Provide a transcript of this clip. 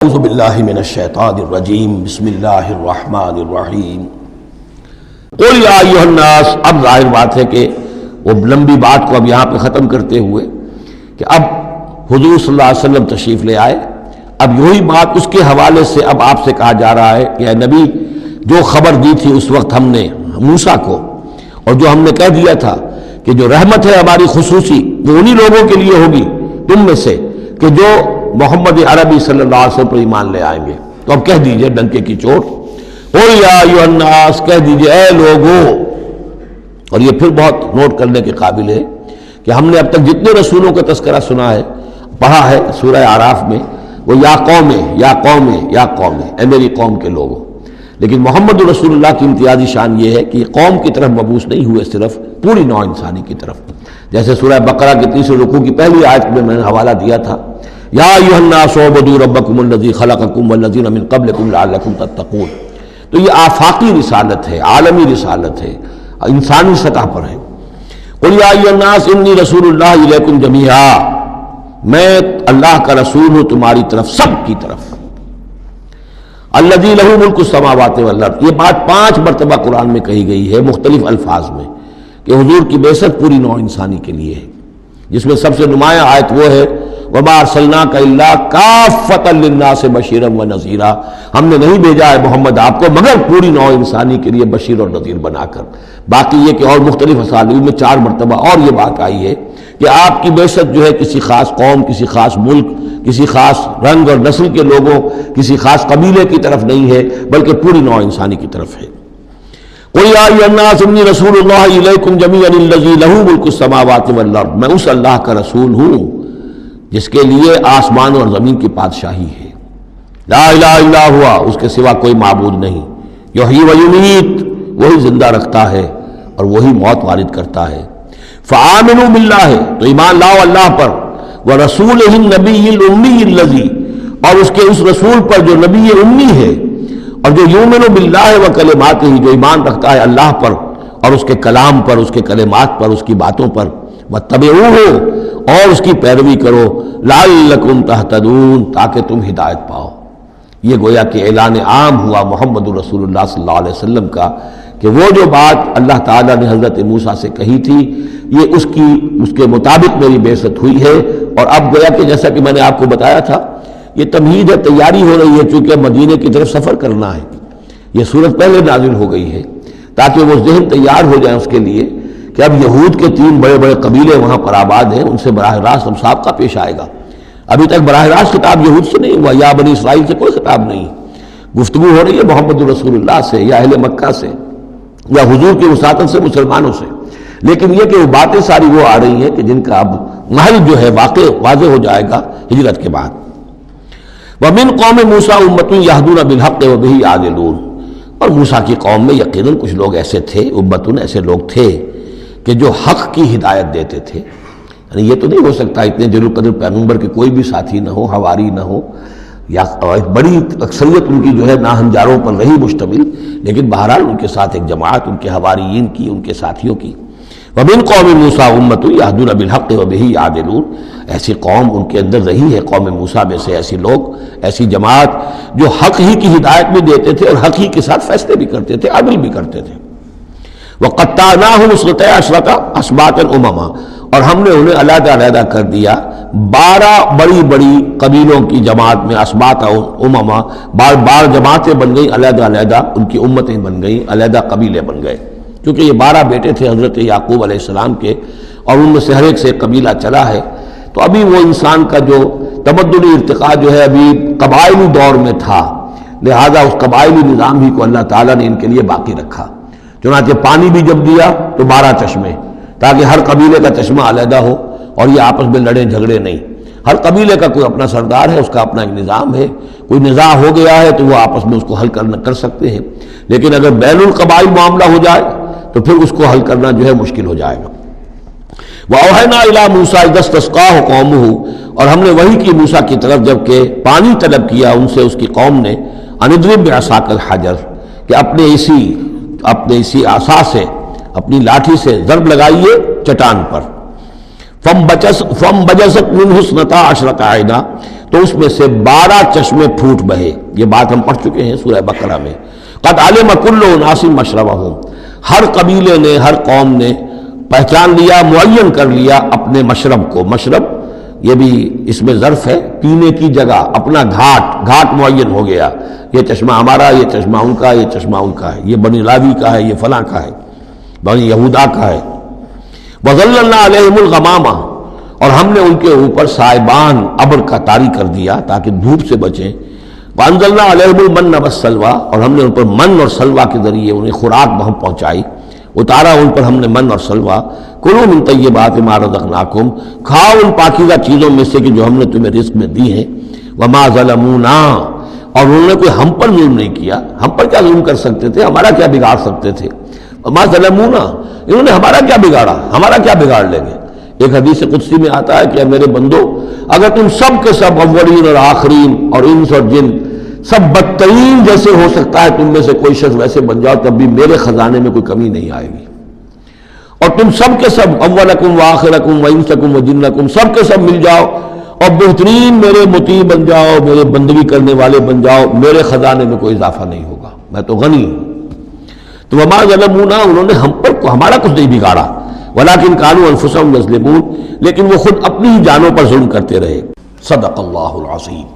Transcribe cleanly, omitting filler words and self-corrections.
اعوذ باللہ من الشیطان الرجیم بسم اللہ الرحمن الرحیم قل یا ایھا الناس۔ اب ظاہر بات ہے کہ وہ لمبی بات کو اب یہاں پہ ختم کرتے ہوئے کہ اب حضور صلی اللہ علیہ وسلم تشریف لے آئے، اب یہی بات اس کے حوالے سے اب آپ سے کہا جا رہا ہے کہ اے نبی، جو خبر دی تھی اس وقت ہم نے موسیٰ کو، اور جو ہم نے کہہ دیا تھا کہ جو رحمت ہے ہماری خصوصی وہ انہی لوگوں کے لیے ہوگی تم میں سے کہ جو محمد عربی صلی اللہ علیہ وسلم پر ایمان لے آئیں گے، تو اب کہہ دیجئے ڈنکے کی چوٹ، قل یا ایھا الناس، کہہ دیجئے اے لوگوں۔ اور یہ پھر بہت نوٹ کرنے کے قابل ہے کہ ہم نے اب تک جتنے رسولوں کا تذکرہ سنا ہے، پڑھا ہے سورہ اعراف میں، وہ یا قوم یا قوم یا قوم، اے میری قوم کے لوگوں، لیکن محمد رسول اللہ کی امتیازی شان یہ ہے کہ یہ قوم کی طرف مبعوث نہیں ہوئے، صرف پوری نوع انسانی کی طرف، جیسے سورہ بقرہ کے تیسرے رکوع کی پہلی آیت میں نے حوالہ دیا تھا، یا ایھا الناس اعبدوا ربکم الذی خلقکم والذین من قبلکم لعلکم تتقون۔ تو یہ آفاقی رسالت ہے، عالمی رسالت ہے، انسانی سطح پر ہے۔ قل یا ایھا الناس انی رسول اللہ الیکم جمیعا، میں اللہ کا رسول ہوں تمہاری طرف، سب کی طرف۔ الذی لہ ملک السماوات والارض، یہ بات 5 مرتبہ قرآن میں کہی گئی ہے مختلف الفاظ میں کہ حضور کی بعثت پوری نوع انسانی کے لیے ہے، جس میں سب سے نمایاں آیت وہ ہے وَمَا أَرْسَلْنَاكَ إِلَّا كَافَّةً لِلنَّاسِ بَشِيرًا وَنَذِيرًا، ہم نے نہیں بھیجا ہے محمد آپ کو مگر پوری نوع انسانی کے لیے بشیر اور نذیر بنا کر۔ باقی یہ کہ اور مختلف اسالیب میں 4 مرتبہ اور یہ بات آئی ہے کہ آپ کی بعثت جو ہے کسی خاص قوم، کسی خاص ملک، کسی خاص رنگ اور نسل کے لوگوں، کسی خاص قبیلے کی طرف نہیں ہے، بلکہ پوری نوع انسانی کی طرف ہے۔ قل یا ایھا الناس انی رسول اللہ الیکم جمیعا الذی لہ ملک السماوات والارض، میں اس اللہ کا رسول ہوں جس کے لیے آسمان اور زمین کی بادشاہی ہے، لا الہ الا ہوا، اس کے سوا کوئی معبود نہیں، یحیی و یمیت، وہی زندہ رکھتا ہے اور وہی موت وارد کرتا ہے۔ فآمنوا باللہ، تو ایمان لاؤ اللہ پر، ورسولہ النبی الامی الذی، اور اس کے اس رسول پر جو نبی امی ہے، اور جو یؤمن باللہ وکلماتہ، جو ایمان رکھتا ہے اللہ پر اور اس کے کلام پر، اس کے کلمات پر، اس کی باتوں پر، واتبعوہ، اور اس کی پیروی کرو، لعلکم تہتدون، تاکہ تم ہدایت پاؤ۔ یہ گویا کہ اعلان عام ہوا محمد رسول اللہ صلی اللہ علیہ وسلم کا کہ وہ جو بات اللہ تعالیٰ نے حضرت موسیٰ سے کہی تھی، یہ اس کے مطابق میری بعثت ہوئی ہے۔ اور اب گویا کہ جیسا کہ میں نے آپ کو بتایا تھا، یہ تمہید ہے، تیاری ہو رہی ہے، چونکہ مدینے کی طرف سفر کرنا ہے، یہ صورت پہلے نازل ہو گئی ہے تاکہ وہ ذہن تیار ہو جائے اس کے لیے کہ اب یہود کے 3 بڑے بڑے قبیلے وہاں پر آباد ہیں، ان سے براہ راست اب سابقہ پیش آئے گا۔ ابھی تک براہ راست خطاب یہود سے نہیں ہوا، یا بنی اسرائیل سے کوئی خطاب نہیں، گفتگو ہو رہی ہے محمد رسول اللہ سے یا اہل مکہ سے یا حضور کی وساطت سے مسلمانوں سے، لیکن یہ کہ وہ باتیں ساری وہ آ رہی ہیں کہ جن کا اب محل جو ہے واضح ہو جائے گا ہجرت کے بعد۔ وَمِن قَوْمِ مُوسَىٰ أُمَّةٌ يَهْدُونَ بِالْحَقِّ وَبِهِ يَعْدِلُونَ، اور موسیٰ کی قوم میں یقیناً کچھ لوگ ایسے تھے، امتن ایسے لوگ تھے کہ جو حق کی ہدایت دیتے تھے۔ یعنی یہ تو نہیں ہو سکتا اتنے جلیل القدر پیغمبر کے کوئی بھی ساتھی نہ ہو، حواری نہ ہو، یا بڑی اکثریت ان کی جو ہے ناہنجاروں پر رہی مشتمل، لیکن بہرحال ان کے ساتھ ایک جماعت ان کے حواریین کی، ان کے ساتھیوں کی۔ وَمِن قَوْمِ مُوسَىٰ أُمَّةٌ يَهْدُونَ بِالْحَقِّ وَبِهِ يَعْدِلُونَ، ایسی قوم ان کے اندر رہی ہے، قوم موسیٰ میں سے ایسی لوگ، ایسی جماعت جو حق ہی کی ہدایت بھی دیتے تھے اور حق ہی کے ساتھ فیصلے بھی کرتے تھے، عدل بھی کرتے تھے۔ وَقَطَّعْنَاهُمْ اثْنَتَيْ عَشْرَةَ أَسْبَاطًا أُمَمًا، اور ہم نے انہیں علیحدہ علیحدہ کر دیا 12 بڑی بڑی قبیلوں کی جماعت میں، اسباط امما، بار جماعتیں بن گئیں، علیحدہ علیحدہ ان کی امتیں بن گئیں، علیحدہ قبیلے بن گئے، کیونکہ یہ 12 بیٹے تھے حضرت یعقوب علیہ السلام کے، اور ان میں سے ہر ایک سے ایک قبیلہ چلا ہے۔ تو ابھی وہ انسان کا جو تمدنی ارتقاء جو ہے ابھی قبائلی دور میں تھا، لہذا اس قبائلی نظام ہی کو اللہ تعالیٰ نے ان کے لیے باقی رکھا۔ چنانچہ پانی بھی جب دیا تو 12 چشمے، تاکہ ہر قبیلے کا چشمہ علیحدہ ہو اور یہ آپس میں لڑیں جھگڑے نہیں۔ ہر قبیلے کا کوئی اپنا سردار ہے، اس کا اپنا ایک نظام ہے، کوئی نزاع ہو گیا ہے تو وہ آپس میں اس کو حل کر سکتے ہیں، لیکن اگر بین القبائل معاملہ ہو جائے تو پھر اس کو حل کرنا جو ہے مشکل ہو جائے گا۔ وَأَوْحَيْنَا إِلَىٰ مُوسَىٰ إِذْ اسْتَسْقَاهُ قَوْمُهُ، اور ہم نے وحی کی موسیٰ کی طرف جب کہ پانی طلب کیا ان سے اس کی قوم نے، أَنِ اضْرِب بِعَصَاكَ الْحَجَرَ، کہ اپنے اسی عصا سے، اپنی لاٹھی سے ضرب لگائیے چٹان پر۔ فم بجست منہ اثنتا عشرۃ عینا، تو اس میں سے 12 چشمے پھوٹ بہے. یہ بات ہم پڑھ چکے ہیں سورہ بقرہ میں. قد علم کل اناس مشربہم، ہر قبیلے نے، ہر قوم نے پہچان لیا، معین کر لیا اپنے مشرب کو. مشرب یہ بھی اس میں ظرف ہے، پینے کی جگہ، اپنا گھاٹ معین ہو گیا. یہ چشمہ ہمارا، یہ چشمہ ان کا، یہ چشمہ ان کا ہے، یہ بنی لاوی کا ہے، یہ فلاں کا ہے، بنی یہودا کا ہے. وَظَلَّلْنَا عَلَيْهِمُ الْغَمَامَ، اور ہم نے ان کے اوپر سائبان ابر کا طاری کر دیا تاکہ دھوپ سے بچیں. وَأَنزَلْنَا عَلَيْهِمُ الْمَنَّ وَالسَّلْوَىٰ، اور ہم نے ان پر من اور سلوہ کے ذریعے انہیں خوراک بہم پہنچائی. اتارا ان پر ہم نے من اور سلوہ. کلوا من طیبات ما رزقناکم، کھاؤ ان پاکیزہ چیزوں میں سے کہ جو ہم نے تمہیں رزق میں دی ہیں. وما ظلمونا، اور انہوں نے کوئی ہم پر ظلم نہیں کیا. ہم پر کیا ظلم کر سکتے تھے؟ ہمارا کیا بگاڑ سکتے تھے؟ وما ظلمونا، انہوں نے ہمارا کیا بگاڑا؟ ہمارا کیا بگاڑ لیں گے؟ ایک حدیث قدسی میں آتا ہے کہ میرے بندو، اگر تم سب کے سب اولین اور آخرین اور انس اور جن سب بدترین جیسے ہو سکتا ہے تم میں سے کوئی شخص ویسے بن جاؤ، تب بھی میرے خزانے میں کوئی کمی نہیں آئے گی. اور تم سب کے سب اولکم و آخرکم و انسکم و جنکم سب کے سب مل جاؤ اور بہترین میرے مطیع بن جاؤ، میرے بندگی کرنے والے بن جاؤ، میرے خزانے میں کوئی اضافہ نہیں ہوگا، میں تو غنی ہوں. تو وما ظلمونا، انہوں نے ہم پر ہمارا کچھ نہیں بگاڑا. ولکن کانوا انفسهم یظلمون، لیکن وہ خود اپنی ہی جانوں پر ظلم کرتے رہے. صدق اللہ العظیم.